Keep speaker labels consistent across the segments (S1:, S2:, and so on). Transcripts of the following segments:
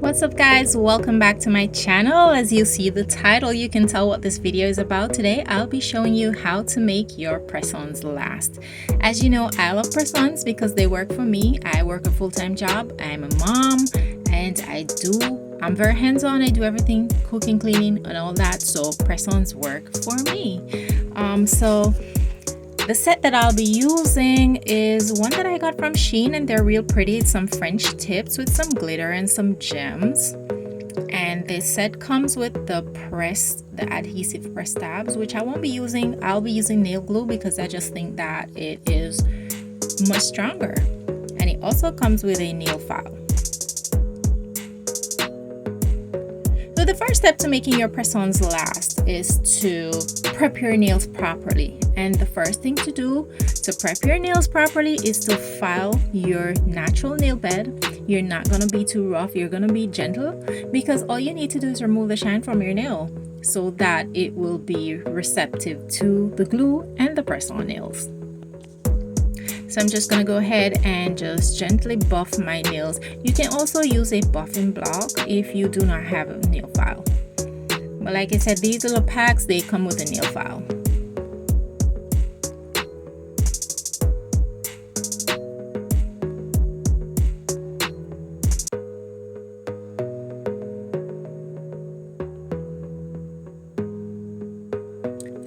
S1: What's up guys, welcome back to my channel. As you see the title, you can tell what this video is about. Today I'll be showing you how to make your press-ons last. As you know, I love press-ons because they work for me. I work a full-time job, I'm a mom, and I'm very hands-on. I do everything, cooking, cleaning and all that, so press-ons work for me. The set that I'll be using is one that I got from Shein, and they're real pretty. It's some French tips with some glitter and some gems. And this set comes with the adhesive press tabs, which I won't be using. I'll be using nail glue because I just think that it is much stronger. And it also comes with a nail file. So the first step to making your press-ons last is to prep your nails properly. And the first thing to do to prep your nails properly is to file your natural nail bed. You're not going to be too rough, you're going to be gentle, because all you need to do is remove the shine from your nail so that it will be receptive to the glue and the press-on nails. So I'm just going to go ahead and just gently buff my nails. You can also use a buffing block if you do not have a nail file. But like I said, these little packs, they come with a nail file.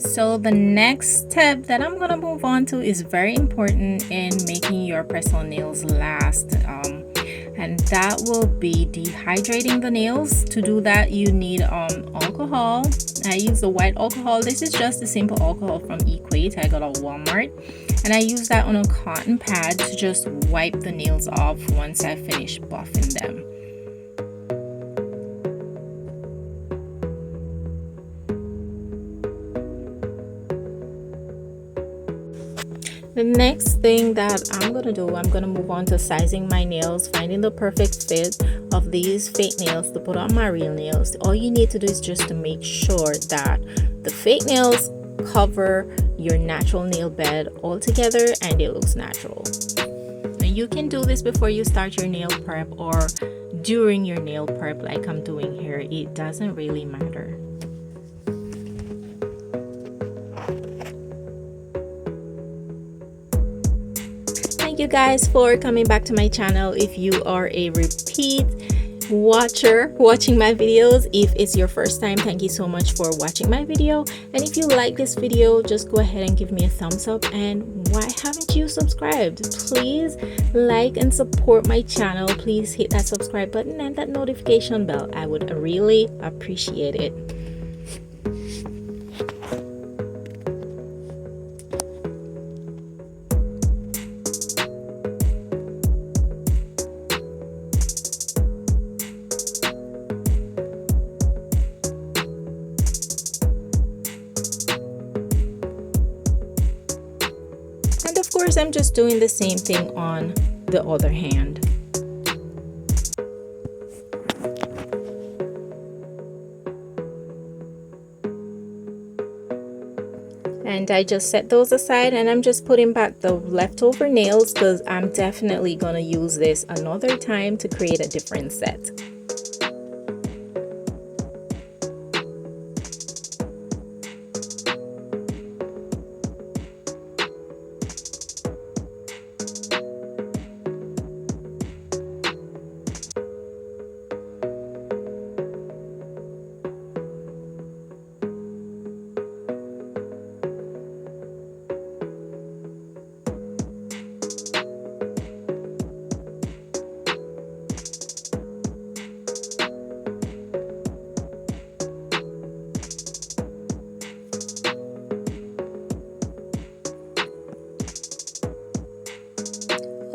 S1: So the next step that I'm going to move on to is very important in making your press-on nails last, and that will be dehydrating the nails. To do that, you need alcohol. I use the white alcohol. This is just a simple alcohol from Equate. I got at Walmart, and I use that on a cotton pad to just wipe the nails off once I finish buffing them. The next thing that I'm going to do, I'm going to move on to sizing my nails, finding the perfect fit of these fake nails to put on my real nails. All you need to do is just to make sure that the fake nails cover your natural nail bed all together and it looks natural. And you can do this before you start your nail prep or during your nail prep like I'm doing here. It doesn't really matter. Thank you guys for coming back to my channel. If you are a repeat watcher watching my videos, if it's your first time, thank you so much for watching my video. And if you like this video, just go ahead and give me a thumbs up. And why haven't you subscribed? Please like and support my channel. Please hit that subscribe button and that notification bell. I would really appreciate it. Of course, I'm just doing the same thing on the other hand. And I just set those aside, and I'm just putting back the leftover nails because I'm definitely going to use this another time to create a different set.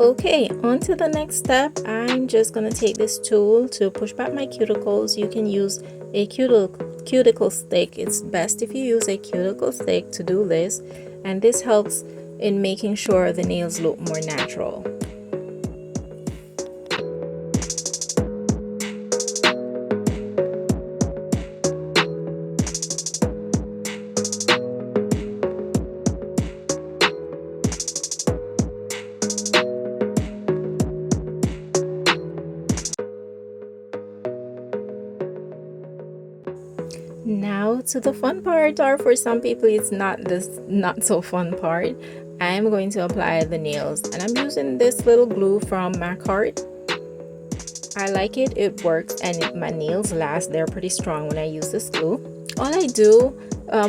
S1: Okay, on to the next step. I'm just going to take this tool to push back my cuticles. You can use a cuticle stick. It's best if you use a cuticle stick to do this, and this helps in making sure the nails look more natural. Now to the fun part, or for some people it's not so fun part. I'm going to apply the nails, and I'm using this little glue from Macart. I like it, it works, and my nails last. They're pretty strong when I use this glue. All I do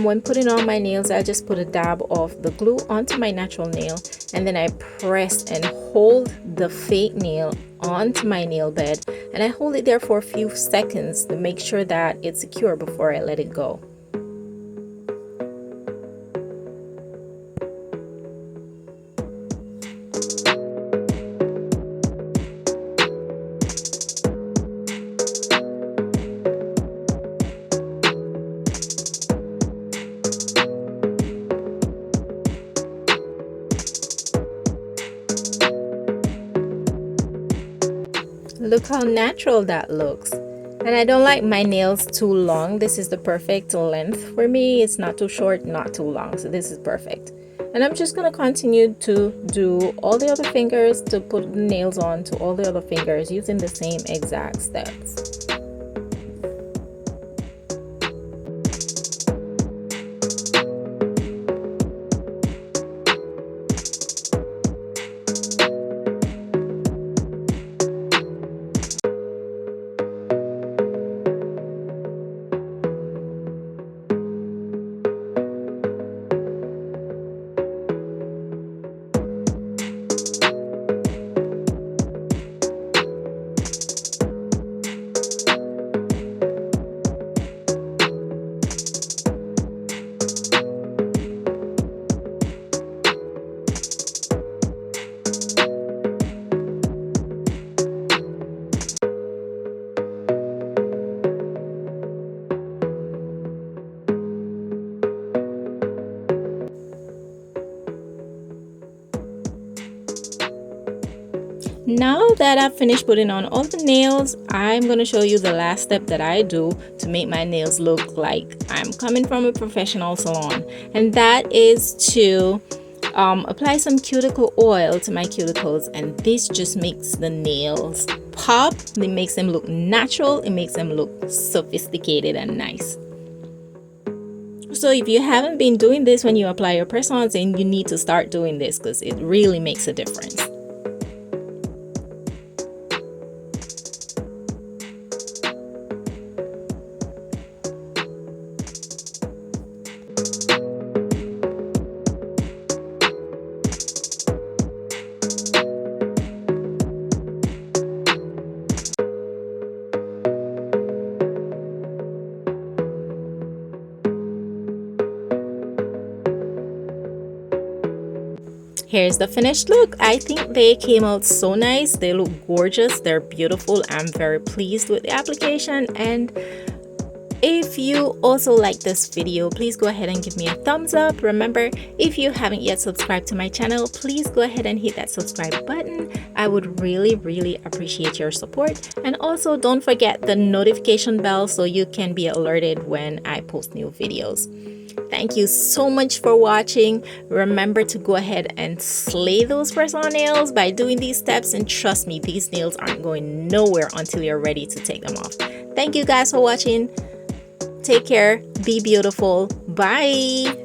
S1: when putting on my nails, I just put a dab of the glue onto my natural nail, and then I press and hold the fake nail onto my nail bed, and I hold it there for a few seconds to make sure that it's secure before I let it go. Look how natural that looks. And I don't like my nails too long. This is the perfect length for me. It's not too short, not too long. So this is perfect. And I'm just going to continue to do all the other fingers, to put the nails on to all the other fingers using the same exact steps. Now that I've finished putting on all the nails, I'm going to show you the last step that I do to make my nails look like I'm coming from a professional salon, and that is to apply some cuticle oil to my cuticles, and this just makes the nails pop. It makes them look natural. It makes them look sophisticated and nice. So if you haven't been doing this when you apply your press-ons, then you need to start doing this because it really makes a difference. Here's the finished look. I think they came out so nice. They look gorgeous. They're beautiful. I'm very pleased with the application. And if you also like this video, please go ahead and give me a thumbs up. Remember, if you haven't yet subscribed to my channel, please go ahead and hit that subscribe button. I would really appreciate your support. And also don't forget the notification bell so you can be alerted when I post new videos. Thank you so much for watching. Remember to go ahead and slay those press-on nails by doing these steps, and trust me, these nails aren't going nowhere until you're ready to take them off. Thank you guys for watching. Take care. Be beautiful. Bye.